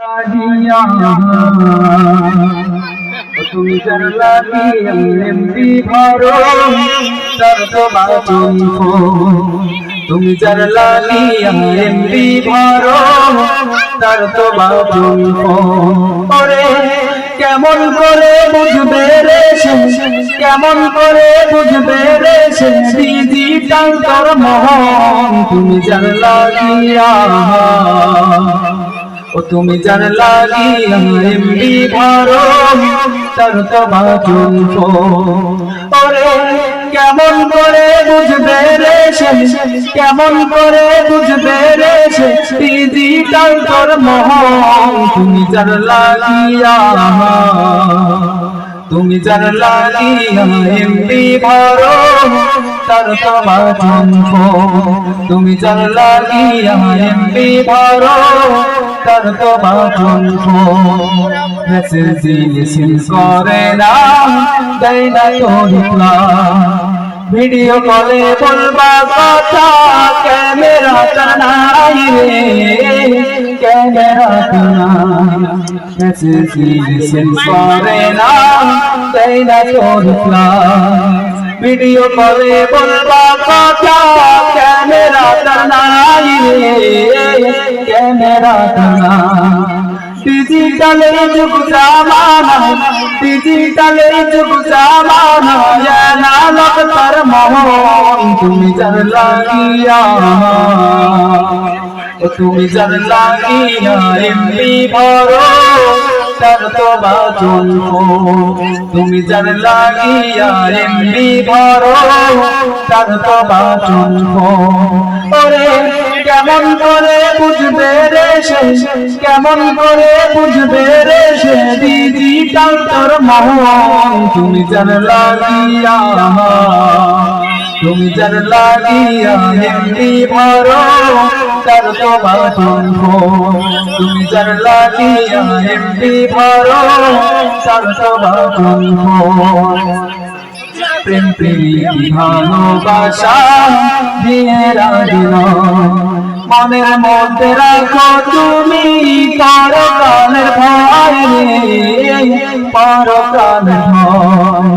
লাগিয়া তুমি যার লাগিয়া এমনি ভরো তার তো বাঁচন তুমি যার লাগিয়া এমনি ভরো তার তো বাঁচন ওরে কেমন করে বুঝবে রে সে কেমন করে বুঝবে রে সে ডিজিটাল তোর মহন তুমি যার লাগিয়া ও তুমি যার লাগিয়া এমনি ভরো তার তো বাঁচন ওরে কেমন করে বুঝবে রে সে কেমন করে বুঝবে রে সে ডিজিটাল তোর মহন তুমি যার লাগিয়া তুমি যার লাগিয়া এমনি ভরো তার তো বাঁচন তুমি যার লাগিয়া এমনি ভরো তার তো বাঁচন মেসেজ করে না দেয় না ভিডিও কলে বলবা কথা ক্যামেরাটা নাই রে ক্যামেরাটা নাই মেসেজ করে না দেয় না ভিডিও কলে বলবা কথা ক্যামেরাটা নাই রে ক্যামেরাটা নাই ডিজিটালের যুগ জামানা ডিজিটালের যুগ জামানা অ্যানালগ তার মহন তুমি যার লাগিয়া তুমি যার লাগিয়া এমনি ভরো তার তো বাঁচন তুমি যার লাগিয়া এমনি ভরো তার তো বাঁচন ওরে কেমন করে বুঝবে রে সে কেমন করে বুঝবে রে সে ডিজিটাল তোর মহন তুমি যার লাগিয়া তুমি যার লাগিয়া এমনি ভরো তার তো বাঁচন তুমি যার লাগিয়া এমনি ভরো তার তো বাঁচন প্রেম প্রীতি ভালোবাসা দিয়ে রাজিন মনের মধ্যে রাখো তুমি পরকালের ভয় রে পরকালের ভয়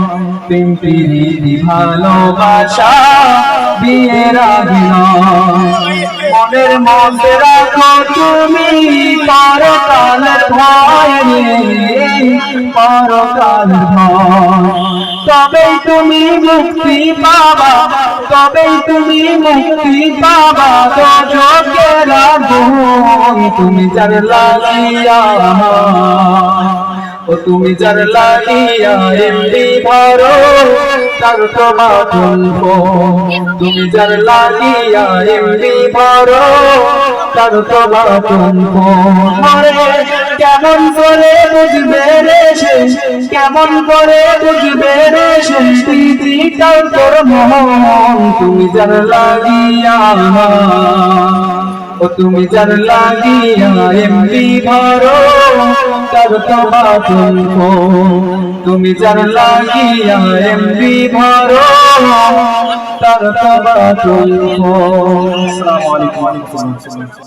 প্রেম প্রীতি ভালোবাসা দিয়ে রাজিন মনের মধ্যে রাখো তুমি পরকালের ভয় রে পরকালের ভয় তবেই তুমি মুক্তি পাবা তবেই তুমি মুক্তি পাবা দোজখের আগুন তুমি যার লাগিয়া ও তুমি যার লাগিয়া এমনি ভরো তার তো বাঁচন তুমি যার লাগিয়া এমনি ভরো তার তো বাঁচন কেমন করে বুঝবে রে সে কেমন করে বুঝবে রে সে ডিজিটাল তোর মহন তুমি যার লাগিয়া ও তুমি যার লাগিয়া এমনি ভরো তার তো বাঁচন তুমি যার লাগিয়া এমনি ভরো তার তো বাঁচন। আসসালামু আলাইকুম।